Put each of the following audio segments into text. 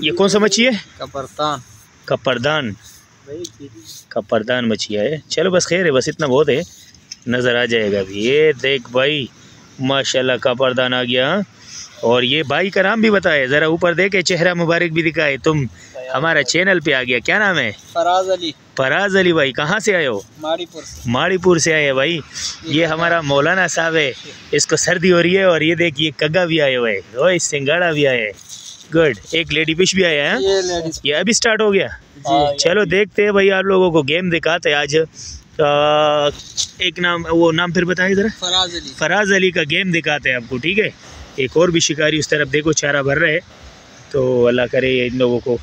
ये कौन सा मच्छी है? कपरदान। कपरदान, कपरदान मच्छी है। चलो बस खैर है, बस इतना बहुत है, नज़र आ जाएगा अभी। ये देख भाई माशाल्लाह कपरदान आ गया। और ये भाई का नाम भी बताए ज़रा, ऊपर देखे, चेहरा मुबारक भी दिखाए। तुम हमारा चैनल पे आ गया, क्या नाम है? फराज अली। फराज अली भाई, कहाँ से आए हो? माड़ीपुर से। माड़ीपुर से आए हैं भाई। ये हमारा मौलाना साहब है, इसको सर्दी हो रही है। और ये देखिए कग्गा भी आए हुए, और सिंगाड़ा भी आए। गुड। एक लेडी फिश भी आया है, ये अभी स्टार्ट हो गया। चलो देखते हैं भाई, आप लोगों को गेम दिखाते हैं आज। एक नाम, वो नाम फिर बताइए ज़रा। फराज अली। फराज अली का गेम दिखाते हैं आपको, ठीक है। एक और भी शिकारी उस तरफ देखो चारा भर रहे, तो अल्लाह करे इन लोगों को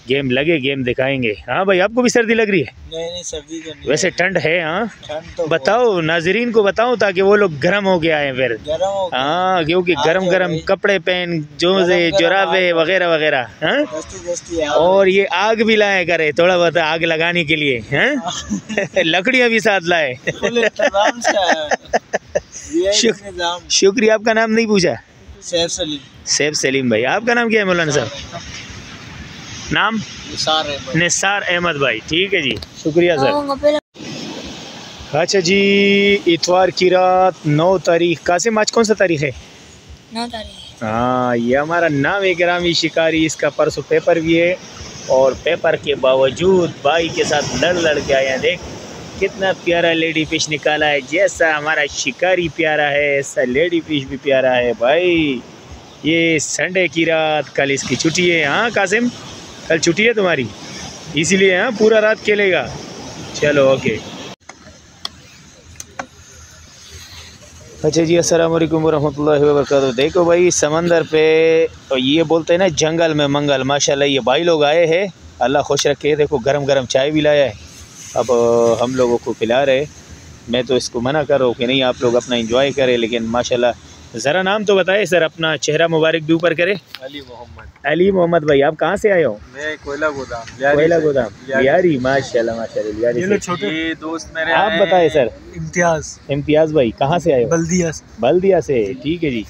गेम लगे, गेम दिखाएंगे। हाँ भाई, आपको भी सर्दी लग रही है? नहीं सर्दी तो नहीं, वैसे ठंड है। हाँ तो बताओ, नाजरीन को बताओ ताकि वो लोग गर्म हो के आए फिर। हाँ, क्योंकि गरम गरम कपड़े पहन, जोजे, जुराबे वगैरह वगैरह। हाँ, और ये आग भी लाए करे, थोड़ा बहुत आग लगाने के लिए। हैं लकड़ियाँ भी साथ लाए। शुक्रिया। आपका नाम नहीं पूछा? सैफ सलीम। सैफ सलीम भाई। आपका नाम क्या है मौलाना साहब? नाम? निसार अहमद भाई। ठीक है जी, शुक्रिया सर। अच्छा जी, इतवार की रात 9 तारीख। कासिम, आज कौन सा तारीख है? 9 तारीख। हाँ, ये हमारा नाम है गिरामी शिकारी। इसका परसों पेपर भी है, और पेपर के बावजूद भाई के साथ लड़ के आया। देख कितना प्यारा लेडी फिश निकाला है। जैसा हमारा शिकारी प्यारा है, ऐसा लेडी फिश भी प्यारा है भाई। ये संडे की रात, कल इसकी छुट्टी है। हाँ कासिम, कल छुट्टी है तुम्हारी, इसीलिए हाँ पूरा रात खेलेगा। चलो ओके। अच्छा जी, अस्सलाम वालेकुम वरहमतुल्लाहि वबरकातुहू। देखो भाई, समंदर पे तो ये बोलते हैं ना, जंगल में मंगल। माशाल्लाह ये भाई लोग आए हैं, अल्लाह खुश रखे। देखो गरम गरम चाय भी लाया है, अब हम लोगों को पिला रहे। मैं तो इसको मना कर रहा हूँ कि नहीं, आप लोग अपना एंजॉय करें, लेकिन माशाल्लाह। ज़रा नाम तो बताए सर, अपना चेहरा मुबारक भी ऊपर करे। अली मोहम्मद। अली मोहम्मद भाई, आप कहाँ से आए हो? मैं कोयला गोदाम। कोयला गोदाम, लियारी। माशाल्लाह माशाल्लाह, लियारी से। ये दोस्त मेरे। आप बताए सर। इम्तियाज। इम्तियाज भाई, कहाँ से आए हो? बल्दिया से। बल्दिया से, ठीक है जी।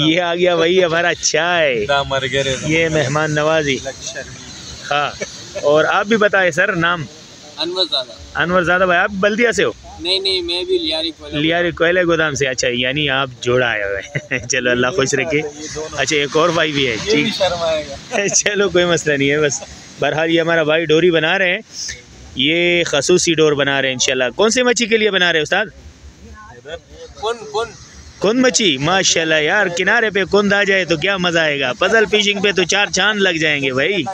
ये आ गया भाई हमारा चाय, ये मेहमान नवाजी। हाँ, और आप भी बताए सर नाम। अनवर ज़ादा भाई, आप बल्दिया से हो? नहीं, मैं भी लियारी कोयला गोदाम से। अच्छा, यानी आप जोड़ा आए हुए। चलो अल्लाह खुश रखे। अच्छा, एक और भाई भी है, ठीक। चलो कोई मसला नहीं है। बस बहरहाल ये हमारा भाई डोरी बना रहे हैं, ये खसूसी डोर बना रहे हैं इंशाल्लाह। कौन सी मच्छी के लिए बना रहे हैं उस्ताद? कुंद मच्छी। माशाल्लाह यार, किनारे पे कुंद आ जाए तो क्या मज़ा आएगा। पजल फिशिंग पे तो 4 चांद लग जाएंगे भाई।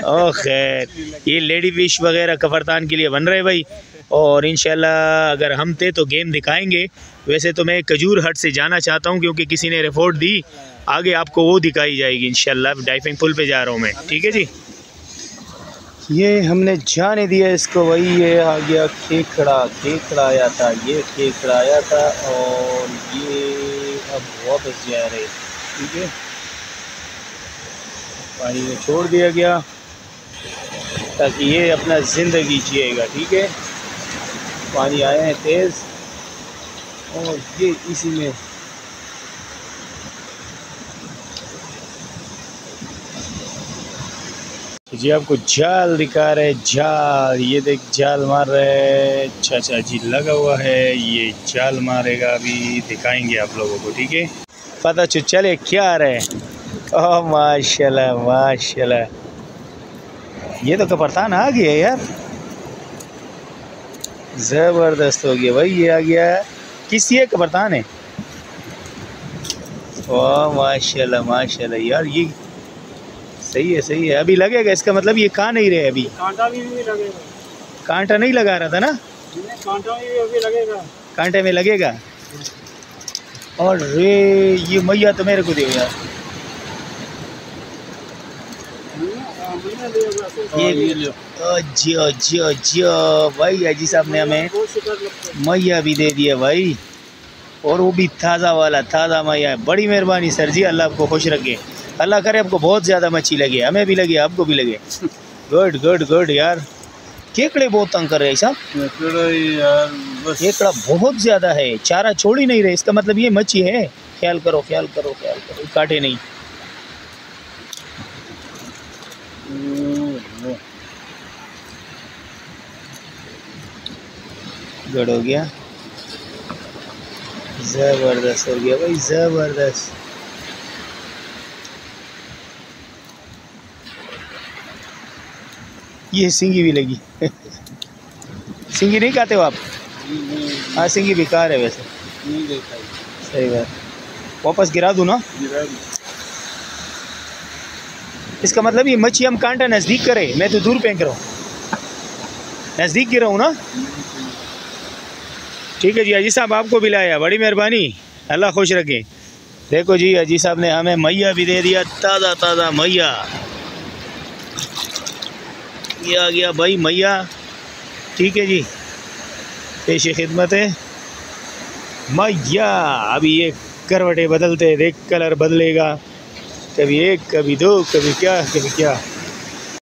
ओ खैर, ये लेडी फिश वगैरह कफरतान के लिए बन रहे भाई। और इंशाल्लाह अगर हम थे तो गेम दिखाएंगे। वैसे तो मैं खजूर हट से जाना चाहता हूँ, क्योंकि किसी ने रिपोर्ट दी, आगे आपको वो दिखाई जाएगी इंशाल्लाह। डाइविंग पुल पे जा रहा हूँ मैं, ठीक है जी। ये हमने जाने दिया इसको भाई। ये आ गया केकड़ा आया था, ये केकड़ा आया था, और ये अब वापस जा रहे, ठीक है। पानी में छोड़ दिया गया ताकि ये अपना ज़िंदगी जिएगा, ठीक है। पानी आया है तेज़, और ये इसी में जी आपको जाल दिखा रहे। जाल, ये देख जाल मार रहे। अच्छा जी, लगा हुआ है, ये जाल मारेगा, अभी दिखाएंगे आप लोगों को, ठीक है। पता चले क्या आ रहे हैं। ओह माशाल्लाह माशाल्लाह, ये तो कपरतान आ गया यार, ज़बरदस्त हो गया भाई। ये आ गया, किस ये कपरतान है। वाह माशाल्लाह माशाल्लाह यार, ये सही है। अभी लगेगा, इसका मतलब ये खा नहीं रहे अभी। कांटा भी लगेगा। कांटा नहीं लगा रहा था ना, कांटा भी अभी लगेगा। कांटे में लगेगा। और रे, ये मैया तो मेरे को दे यार। ये जियो भाई, अजी साहब ने हमें मैया भी दे दिया भाई, और वो भी ताज़ा वाला, ताज़ा मैया। बड़ी मेहरबानी सर जी, अल्लाह आपको खुश रखे। अल्लाह करे आपको बहुत ज़्यादा मच्छी लगे, हमें भी लगे, आपको भी लगे। गुड यार। केकड़े बहुत तंग कर रहे हैं साहब, केकड़ा बहुत ज़्यादा है, चारा छोड़ ही नहीं रहे। इसका मतलब ये मच्छी है। ख्याल करो, काटे नहीं। गुड हो गया, ज़बरदस्त हो गया भाई, ज़बरदस्त। ये सिंगी भी लगी। सिंगी नहीं खाते हो आप? हाँ, सिंगी बेकार है वैसे। सही बात। वापस गिरा दूँ ना? इसका मतलब ये मच्छी हम कांटा नज़दीक करे, मैं तो दूर फेंक रहा हूँ, नज़दीक गिरा हूँ ना। ठीक है जी, अजी साहब आपको भी लाया, बड़ी मेहरबानी, अल्लाह खुश रखे। देखो जी, अजी साहब ने हमें मैया भी दे दिया, ताज़ा ताज़ा मैया। ये आ गया भाई मैया। ठीक है जी, पेश खिदमत है मैया। अभी ये करवटें बदलते, देख कलर बदलेगा, कभी एक कभी दो, कभी क्या कभी क्या।